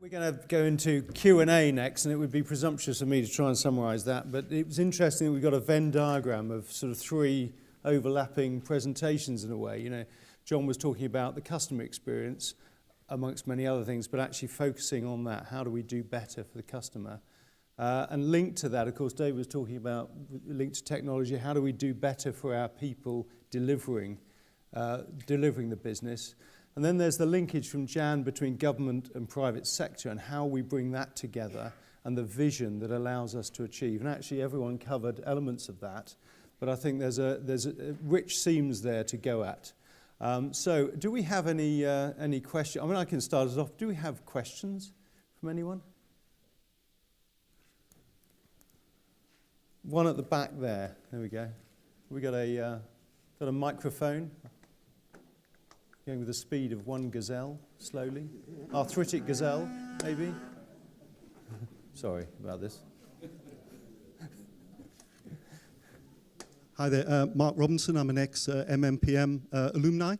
We're going to go into Q&A next, and it would be presumptuous of me to try and summarise that, but it was interesting that we've got a Venn diagram of sort of three overlapping presentations in a way. You know, John was talking about the customer experience, amongst many other things, but actually focusing on that. How do we do better for the customer? And linked to that, of course, Dave was talking about, linked to technology, how do we do better for our people delivering the business? And then there's the linkage from Jan between government and private sector and how we bring that together and the vision that allows us to achieve. And actually everyone covered elements of that, but I think there's a rich seams there to go at. So do we have any questions? I mean, I can start us off. Do we have questions from anyone? One at the back there. There we go. We got a microphone. Going with the speed of one gazelle, slowly. Arthritic gazelle, maybe. Sorry about this. Hi there, Mark Robinson. I'm an ex-MMPM alumni.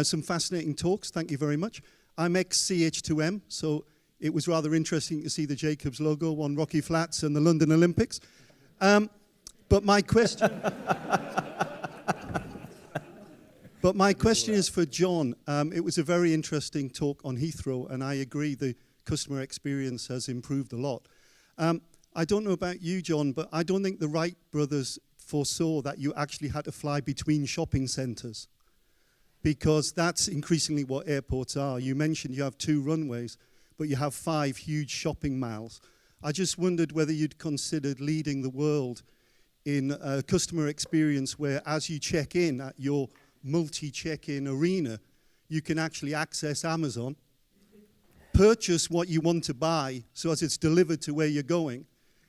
Some fascinating talks, thank you very much. I'm ex-CH2M, so it was rather interesting to see the Jacobs logo on Rocky Flats and the London Olympics. But my question... But my question is for John. It was a very interesting talk on Heathrow, and I agree the customer experience has improved a lot. I don't know about you, John, but I don't think the Wright brothers foresaw that you actually had to fly between shopping centres, because that's increasingly what airports are. You mentioned you have 2 runways, but you have 5 huge shopping malls. I just wondered whether you'd considered leading the world in a customer experience where, as you check in at your multi-check-in arena, you can actually access Amazon, purchase what you want to buy so as it's delivered to where you're going,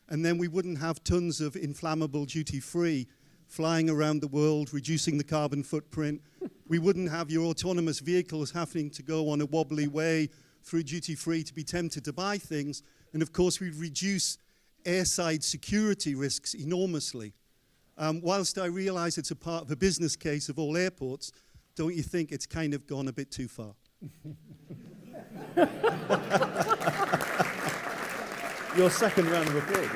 and then we wouldn't have tons of inflammable duty-free flying around the world, reducing the carbon footprint. We wouldn't have your autonomous vehicles having to go on a wobbly way through duty-free to be tempted to buy things, and of course we'd reduce airside security risks enormously. Whilst I realise it's a part of a business case of all airports, don't you think it's kind of gone a bit too far? Your second round of applause.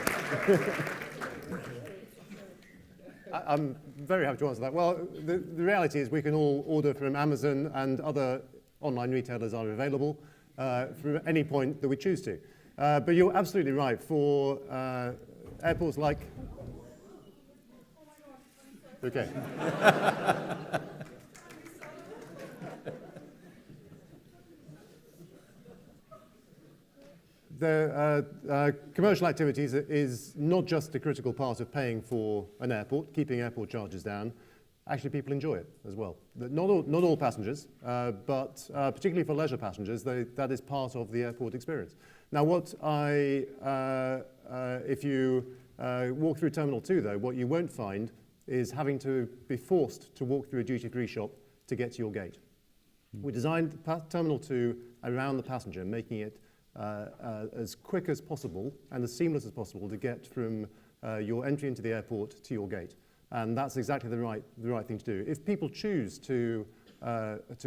I'm very happy to answer that. Well, the reality is we can all order from Amazon, and other online retailers are available from any point that we choose to. But you're absolutely right. For airports like... Okay. The commercial activities is not just a critical part of paying for an airport, keeping airport charges down. Actually, people enjoy it as well. Not all passengers, but particularly for leisure passengers, that is part of the airport experience. Now, if you walk through Terminal 2, though, what you won't find is having to be forced to walk through a duty-free shop to get to your gate. We designed Terminal 2 around the passenger, making it as quick as possible and as seamless as possible to get from your entry into the airport to your gate. And that's exactly the right thing to do. If people choose to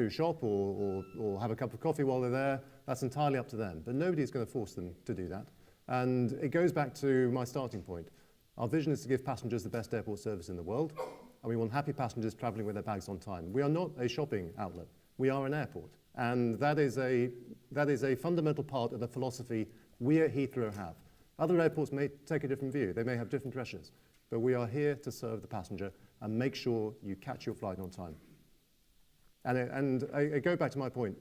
shop or have a cup of coffee while they're there, that's entirely up to them. But nobody's going to force them to do that. And it goes back to my starting point. Our vision is to give passengers the best airport service in the world, and we want happy passengers travelling with their bags on time. We are not a shopping outlet. We are an airport. And that is a fundamental part of the philosophy we at Heathrow have. Other airports may take a different view. They may have different pressures. But we are here to serve the passenger and make sure you catch your flight on time. And I go back to my point.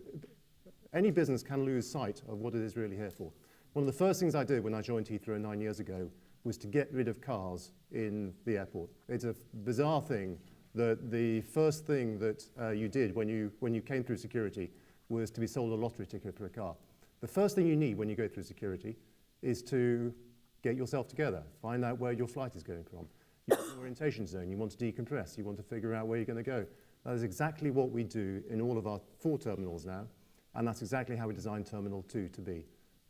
Any business can lose sight of what it is really here for. One of the first things I did when I joined Heathrow 9 years ago was to get rid of cars in the airport. It's a bizarre thing that the first thing that you did when you came through security was to be sold a lottery ticket for a car. The first thing you need when you go through security is to get yourself together, find out where your flight is going from. You're in an orientation zone, you want to decompress, you want to figure out where you're going to go. That is exactly what we do in all of our 4 terminals now, and that's exactly how we designed Terminal 2 to be.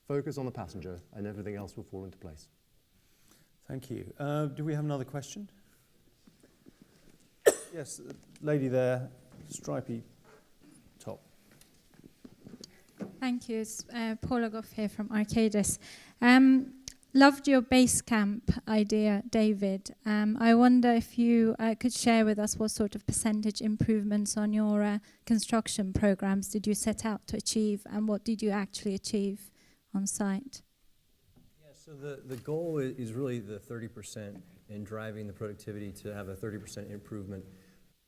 Focus on the passenger, and everything else will fall into place. Thank you. Do we have another question? Yes, lady there, stripy top. Thank Thank you. It's Paula Goff here from Arcadis. Loved your base camp idea, David. I wonder if you could share with us what sort of percentage improvements on your construction programs did you set out to achieve, and what did you actually achieve on site? Yeah, so the goal is really the 30% in driving the productivity to have a 30% improvement.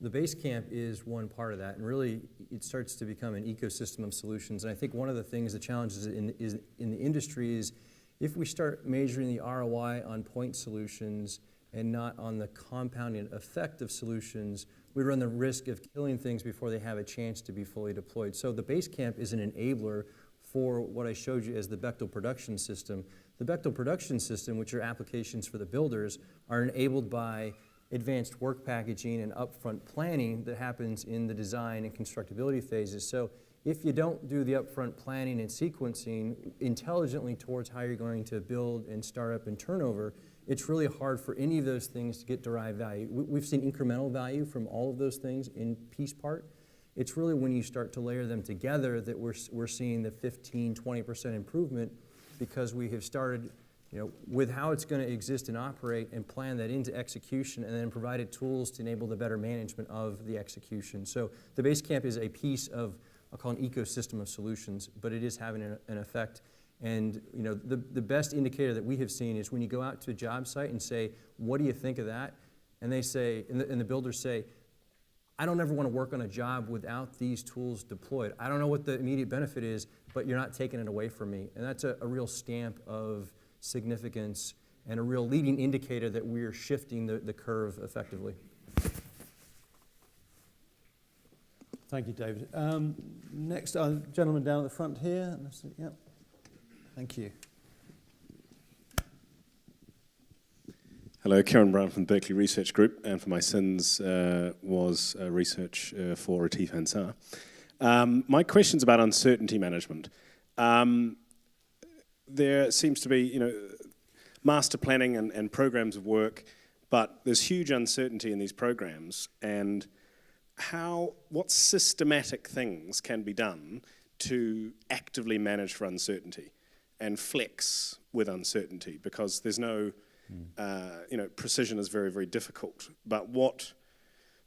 The base camp is one part of that, and really it starts to become an ecosystem of solutions. And I think one of the things, the challenges in the industry is if we start measuring the ROI on point solutions and not on the compounding effect of solutions, we run the risk of killing things before they have a chance to be fully deployed. So the base camp is an enabler for what I showed you as the Bechtel production system. The Bechtel production system, which are applications for the builders, are enabled by advanced work packaging and upfront planning that happens in the design and constructability phases. So if you don't do the upfront planning and sequencing intelligently towards how you're going to build and start up and turnover, it's really hard for any of those things to get derived value. We've seen incremental value from all of those things in piece part. It's really when you start to layer them together that we're seeing the 15, 20% improvement, because we have started with how it's going to exist and operate and plan that into execution, and then provided tools to enable the better management of the execution. So the base camp is a piece of, I'll call an ecosystem of solutions, but it is having an effect. And the best indicator that we have seen is when you go out to a job site and say, what do you think of that? And they say, and the builders say, I don't ever want to work on a job without these tools deployed. I don't know what the immediate benefit is, but you're not taking it away from me. And that's a real stamp of significance and a real leading indicator that we're shifting the curve effectively. Thank you, David. Next, gentleman down at the front here. Yep. Thank you. Hello, Kieran Brown from the Berkeley Research Group, and for my sins was research for Retief Ansar. My question's about uncertainty management. There seems to be, master planning and programs of work, but there's huge uncertainty in these programs, and what systematic things can be done to actively manage for uncertainty and flex with uncertainty, because there's no, precision is very, very difficult. But what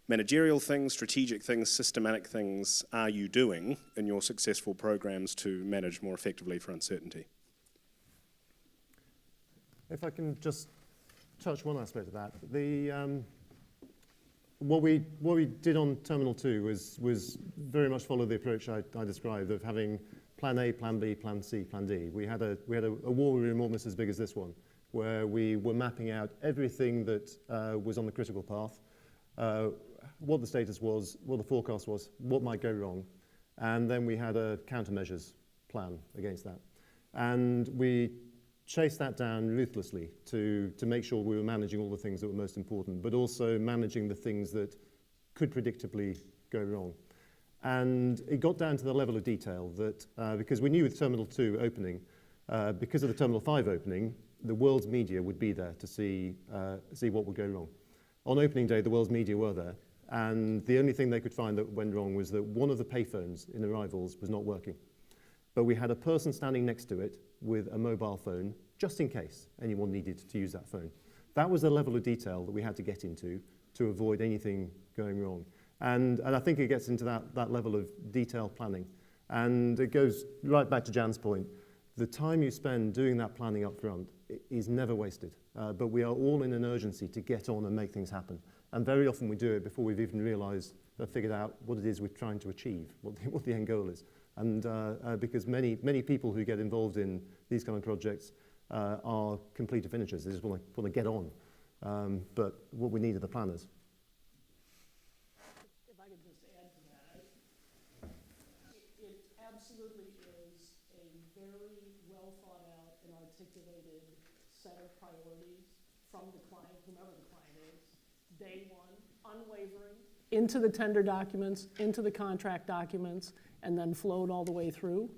managerial things, strategic things, systematic things are you doing in your successful programs to manage more effectively for uncertainty? If I can just touch one aspect of that. What we did on Terminal 2 was very much follow the approach I described of having Plan A, Plan B, Plan C, Plan D. We had a war room almost as big as this one, where we were mapping out everything that was on the critical path, what the status was, what the forecast was, what might go wrong, and then we had a countermeasures plan against that. And we chased that down ruthlessly to make sure we were managing all the things that were most important, but also managing the things that could predictably go wrong. And it got down to the level of detail that, because we knew with Terminal 2 opening, because of the Terminal 5 opening, the world's media would be there to see what would go wrong. On opening day, the world's media were there, and the only thing they could find that went wrong was that one of the payphones in arrivals was not working. But we had a person standing next to it with a mobile phone, just in case anyone needed to use that phone. That was the level of detail that we had to get into to avoid anything going wrong. And I think it gets into that level of detailed planning. And it goes right back to Jan's point. The time you spend doing that planning up front is never wasted. But we are all in an urgency to get on and make things happen. And very often we do it before we've even realized or figured out what it is we're trying to achieve, what the end goal is. And because many people who get involved in these kind of projects are complete finishers. They just want to get on. But what we need are the planners. If I could just add to that, it absolutely is a very well thought out and articulated set of priorities from the client, whomever the client is, day one, unwavering, into the tender documents, into the contract documents, and then flowed all the way through.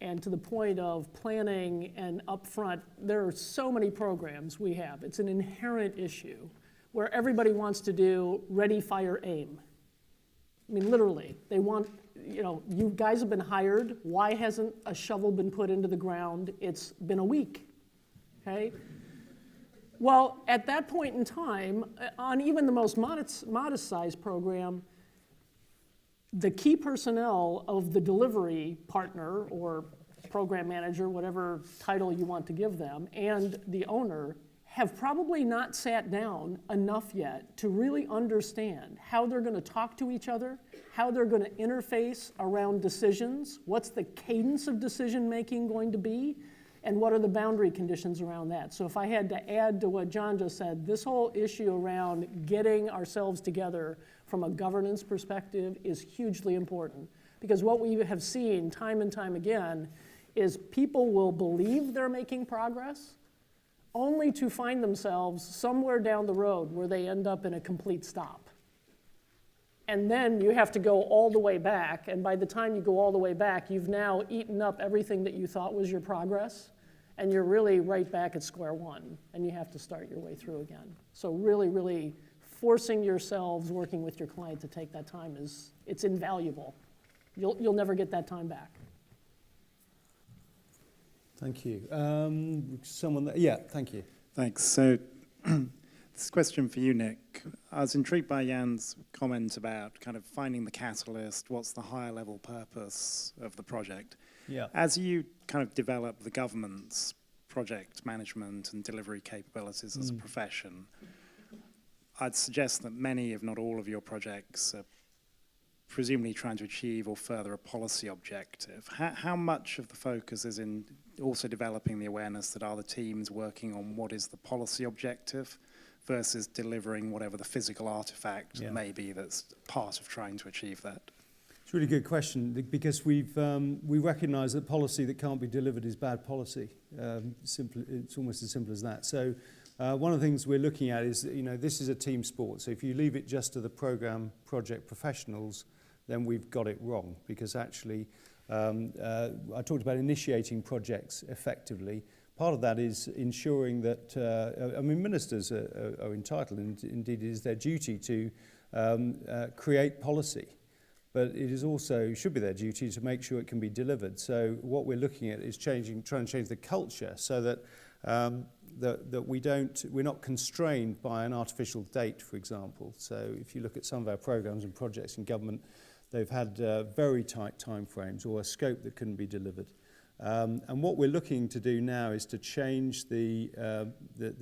And to the point of planning and upfront, there are so many programs we have. It's an inherent issue where everybody wants to do ready, fire, aim. I mean, literally, they want, you know, you guys have been hired. Why hasn't a shovel been put into the ground? It's been a week, okay? Well, at that point in time, on even the most modest size program, the key personnel of the delivery partner or program manager, whatever title you want to give them, and the owner have probably not sat down enough yet to really understand how they're going to talk to each other, how they're going to interface around decisions, what's the cadence of decision making going to be, and what are the boundary conditions around that. So if I had to add to what John just said, this whole issue around getting ourselves together from a governance perspective is hugely important, because what we have seen time and time again is people will believe they're making progress only to find themselves somewhere down the road where they end up in a complete stop. And then you have to go all the way back, and by the time you go all the way back, you've now eaten up everything that you thought was your progress, and you're really right back at square one, and you have to start your way through again. So really, really forcing yourselves, working with your client to take that time it's invaluable. You'll never get that time back. Thank you. Someone there? Yeah, thank you. Thanks. So this question for you, Nick. I was intrigued by Jan's comment about kind of finding the catalyst, what's the higher level purpose of the project. Yeah. As you kind of develop the government's project management and delivery capabilities as a profession, I'd suggest that many, if not all, of your projects are presumably trying to achieve or further a policy objective. How much of the focus is in also developing the awareness that are the teams working on what is the policy objective versus delivering whatever the physical artifact may be that's part of trying to achieve that? It's a really good question, because we recognise that policy that can't be delivered is bad policy. It's almost as simple as that. So one of the things we're looking at is, you know, this is a team sport. So if you leave it just to the program project professionals, then we've got it wrong, because actually I talked about initiating projects effectively. Part of that is ensuring that, I mean, ministers are entitled, and indeed it is their duty to create policy. But it is also, should be their duty to make sure it can be delivered. So what we're looking at is trying to change the culture so that we're not constrained by an artificial date, for example. So if you look at some of our programs and projects in government, they've had very tight timeframes or a scope that couldn't be delivered. And what we're looking to do now is to change the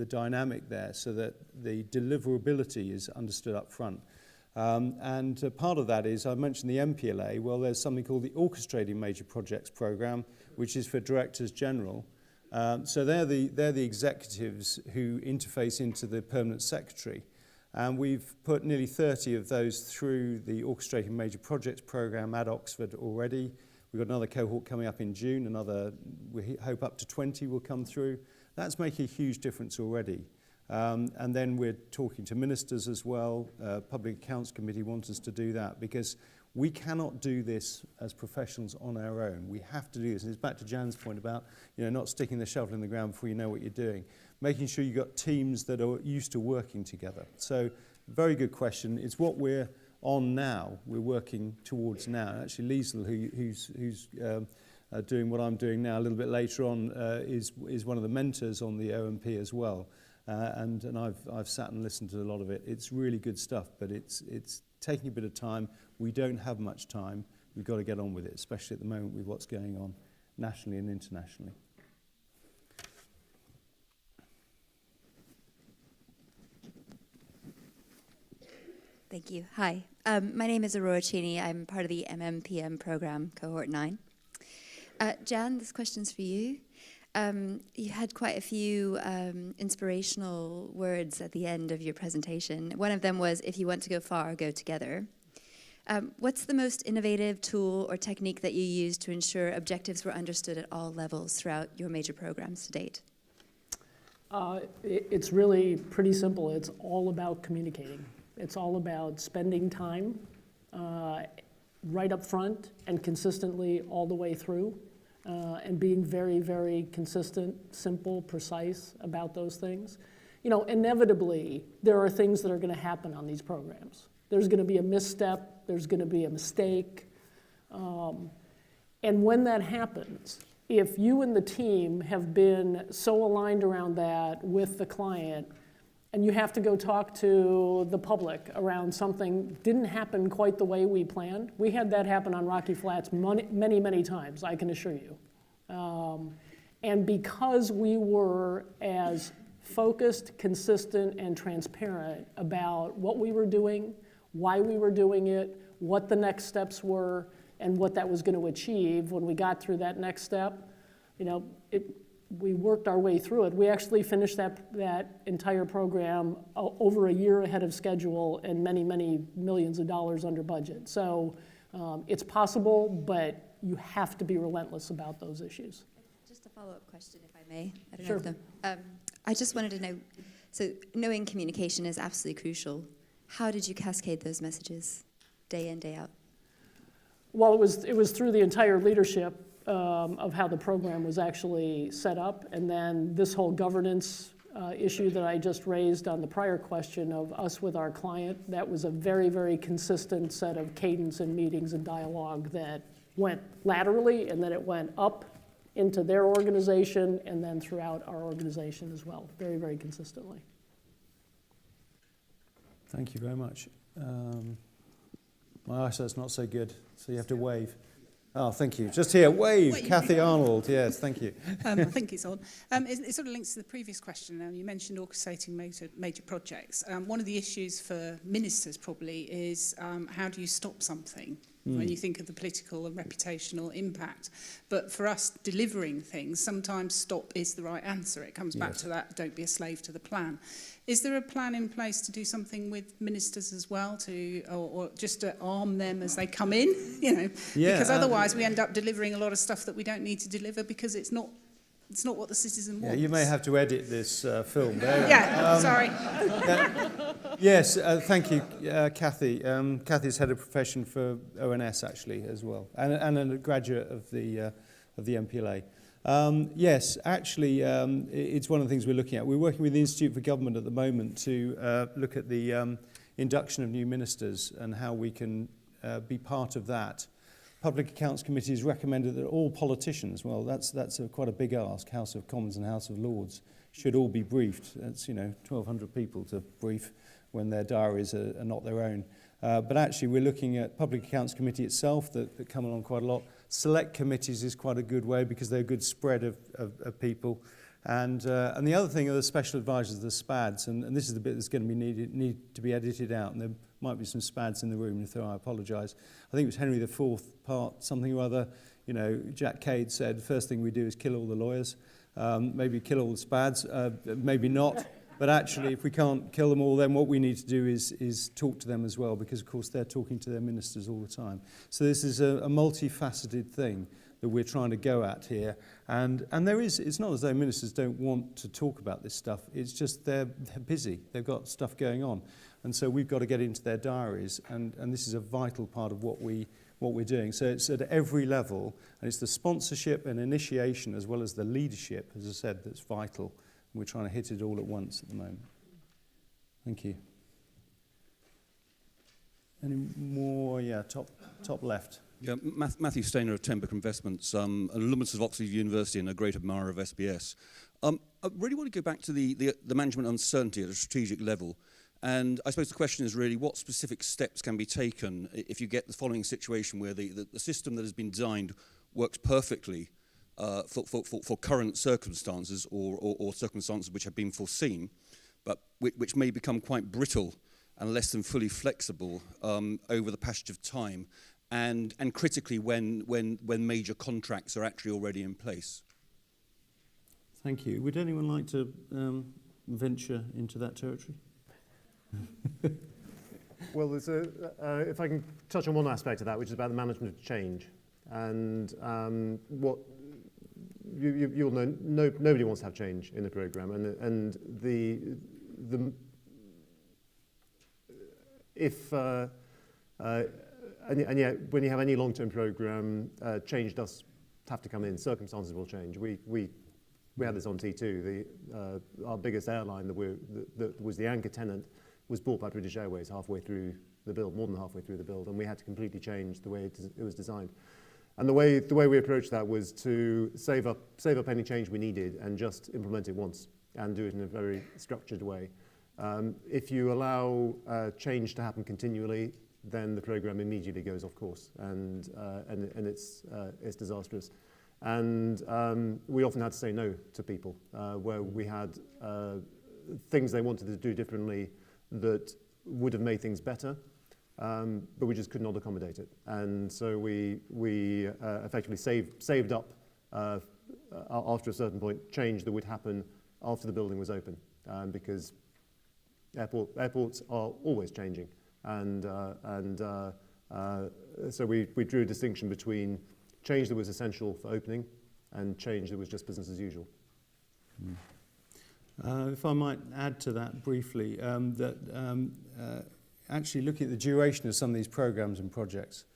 dynamic there so that the deliverability is understood up front. And part of that is, I mentioned the MPLA. Well, there's something called the Orchestrating Major Projects Programme, which is for Directors General. So they're the executives who interface into the Permanent Secretary. And we've put nearly 30 of those through the Orchestrating Major Projects Programme at Oxford already. We've got another cohort coming up in June. We hope up to 20 will come through. That's making a huge difference already. And then we're talking to ministers as well. Public Accounts Committee wants us to do that, because we cannot do this as professionals on our own. We have to do this. And it's back to Jan's point about, you know, not sticking the shovel in the ground before you know what you're doing. Making sure you've got teams that are used to working together. So, very good question. It's what we're on now, we're working towards now. Actually, Liesl, who's doing what I'm doing now a little bit later on, is one of the mentors on the OMP as well. And I've sat and listened to a lot of it. It's really good stuff, but it's taking a bit of time. We don't have much time. We've got to get on with it, especially at the moment with what's going on nationally and internationally. Thank you. Hi. My name is Aurora Cheney. I'm part of the MMPM program, Cohort 9. Jan, this question's for you. You had quite a few inspirational words at the end of your presentation. One of them was, if you want to go far, go together. What's the most innovative tool or technique that you used to ensure objectives were understood at all levels throughout your major programs to date? It's really pretty simple. It's all about communicating. It's all about spending time right up front and consistently all the way through. And being very, very consistent, simple, precise about those things. You know, inevitably, there are things that are going to happen on these programs. There's going to be a misstep. There's going to be a mistake. And when that happens, if you and the team have been so aligned around that with the client, and you have to go talk to the public around something didn't happen quite the way we planned. We had that happen on Rocky Flats many, many times, I can assure you. And because we were as focused, consistent, and transparent about what we were doing, why we were doing it, what the next steps were, and what that was going to achieve when we got through that next step, we worked our way through it. We actually finished that entire program over a year ahead of schedule and many, many millions of dollars under budget. So it's possible, but you have to be relentless about those issues. Just a follow-up question, if I may. I don't Sure. know if I just wanted to know, so knowing communication is absolutely crucial. How did you cascade those messages day in, day out? Well, it was through the entire leadership of how the program was actually set up, and then this whole governance issue that I just raised on the prior question of us with our client, that was a very, very consistent set of cadence and meetings and dialogue that went laterally, and then it went up into their organization, and then throughout our organization as well, very, very consistently. Thank you very much. My eyesight's not so good, so you have to wave. Oh, thank you. Just here, wave. Kathy Arnold, yes, thank you. I think it's on. It sort of links to the previous question. You mentioned orchestrating major projects. One of the issues for ministers probably is how do you stop something when you think of the political and reputational impact. But for us delivering things, sometimes stop is the right answer. It comes back to that, don't be a slave to the plan. Is there a plan in place to do something with ministers as well, or just to arm them as they come in? Because otherwise we end up delivering a lot of stuff that we don't need to deliver because it's not what the citizen wants. Yeah, you may have to edit this film. Sorry. Yes, thank you, Kathy. Kathy's head of profession for ONS actually as well, and a graduate of the MPLA. Yes, actually, it's one of the things we're looking at. We're working with the Institute for Government at the moment to look at the induction of new ministers and how we can be part of that. Public Accounts Committee has recommended that all politicians, well, that's quite a big ask, House of Commons and House of Lords, should all be briefed. That's, 1,200 people to brief when their diaries are not their own. But actually, we're looking at Public Accounts Committee itself that come along quite a lot. Select committees is quite a good way because they're a good spread of people. And the other thing are the special advisors, the SPADs, and this is the bit that's going to be need to be edited out, and there might be some SPADs in the room, if there are, I apologise. I think it was Henry IV part something or other, Jack Cade said, the first thing we do is kill all the lawyers, maybe kill all the SPADs, maybe not, but actually if we can't kill them all, then what we need to do is talk to them as well, because of course they're talking to their ministers all the time. So this is a multifaceted thing that we're trying to go at here. And it's not as though ministers don't want to talk about this stuff, it's just they're busy, they've got stuff going on. And so we've got to get into their diaries, and this is a vital part of what we're doing. So it's at every level, and it's the sponsorship and initiation as well as the leadership, as I said, that's vital. And we're trying to hit it all at once at the moment. Thank you. Any more? Yeah, top left. Yeah, Matthew Stainer of Tenbrook Investments, an alumnus of Oxford University and a great admirer of SBS. I really want to go back to the management uncertainty at a strategic level. And I suppose the question is really what specific steps can be taken if you get the following situation where the system that has been designed works perfectly for current circumstances or circumstances which have been foreseen, but which may become quite brittle and less than fully flexible over the passage of time, and critically when major contracts are actually already in place. Thank you. Would anyone like to venture into that territory? Well, if I can touch on one aspect of that, which is about the management of change, and what you'll know, nobody wants to have change in a program, and yet when you have any long-term program, change does have to come in. Circumstances will change. We had this on T2. Our biggest airline that was the anchor tenant was bought by British Airways halfway through the build, more than halfway through the build, and we had to completely change the way it was designed. And the way we approached that was to save up any change we needed and just implement it once and do it in a very structured way. If you allow change to happen continually, then the program immediately goes off course, and it's disastrous. And we often had to say no to people where we had things they wanted to do differently that would have made things better, but we just could not accommodate it. And so we effectively saved up after a certain point change that would happen after the building was open, because airports are always changing. And so we drew a distinction between change that was essential for opening and change that was just business as usual. If I might add to that briefly, actually looking at the duration of some of these programs and projects,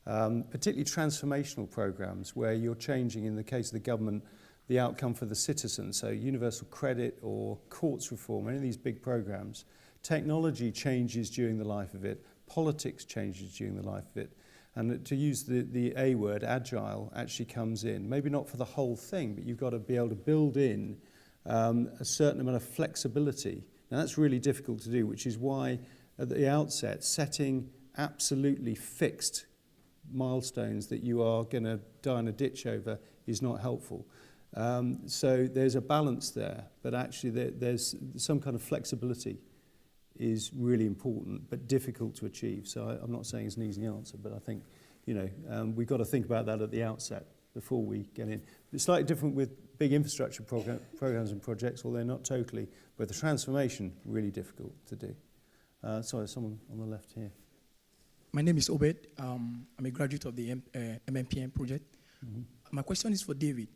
particularly transformational programs where you're changing, in the case of the government, the outcome for the citizen, so universal credit or courts reform, any of these big programs, technology changes during the life of it, politics changes during the life of it, and to use the A word, agile, actually comes in. Maybe not for the whole thing, but you've got to be able to build in a certain amount of flexibility. Now that's really difficult to do, which is why at the outset, setting absolutely fixed milestones that you are going to die in a ditch over is not helpful. So there's a balance there, but actually there's some kind of flexibility is really important, but difficult to achieve. So I'm not saying it's an easy answer, but I think, we've got to think about that at the outset before we get in. It's slightly different with big infrastructure programs and projects, although not totally, but the transformation, really difficult to do. Sorry, someone on the left here. My name is Obed. I'm a graduate of the MMPM project. Mm-hmm. My question is for David.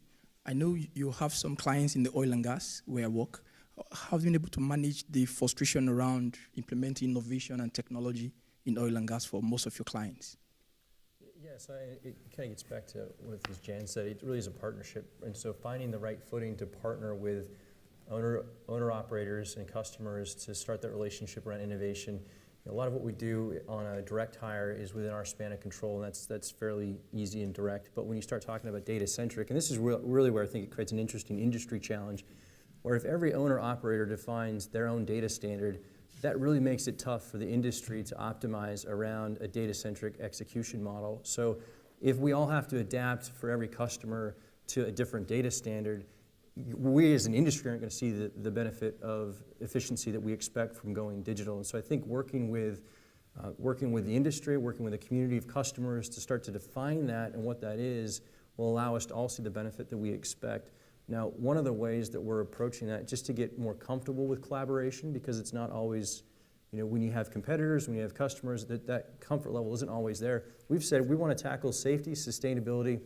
I know you have some clients in the oil and gas where I work. How have you been able to manage the frustration around implementing innovation and technology in oil and gas for most of your clients? Yes, it kind of gets back to what as Jan said, it really is a partnership. And so finding the right footing to partner with owner-operators and customers to start that relationship around innovation. A lot of what we do on a direct hire is within our span of control, and that's fairly easy and direct. But when you start talking about data-centric, and this is really where I think it creates an interesting industry challenge, where if every owner-operator defines their own data standard, that really makes it tough for the industry to optimize around a data-centric execution model. So if we all have to adapt for every customer to a different data standard, we as an industry aren't going to see the benefit of efficiency that we expect from going digital. And so I think working with the industry, working with a community of customers to start to define that and what that is will allow us to all see the benefit that we expect. Now, one of the ways that we're approaching that, just to get more comfortable with collaboration, because it's not always, when you have competitors, when you have customers, that comfort level isn't always there. We've said we want to tackle safety, sustainability,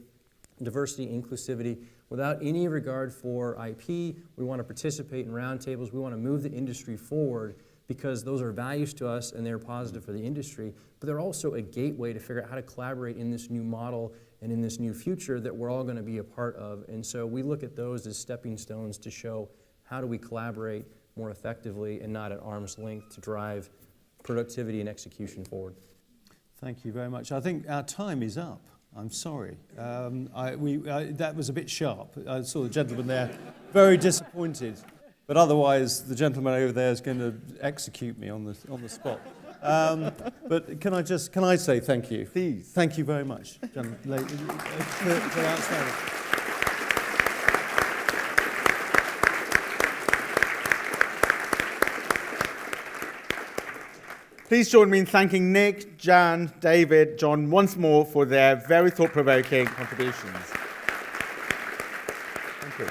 diversity, inclusivity, without any regard for IP. We want to participate in roundtables. We want to move the industry forward because those are values to us and they're positive for the industry, but they're also a gateway to figure out how to collaborate in this new model and in this new future that we're all going to be a part of. And so we look at those as stepping stones to show how do we collaborate more effectively and not at arm's length to drive productivity and execution forward. Thank you very much. I think our time is up. I'm sorry. That was a bit sharp. I saw the gentleman there very disappointed. But otherwise, the gentleman over there is going to execute me on the spot. But can I say thank you? Please. Thank you very much, gentlemen. For outstanding. Please join me in thanking Nick, Jan, David, John once more for their very thought-provoking contributions. Thank you.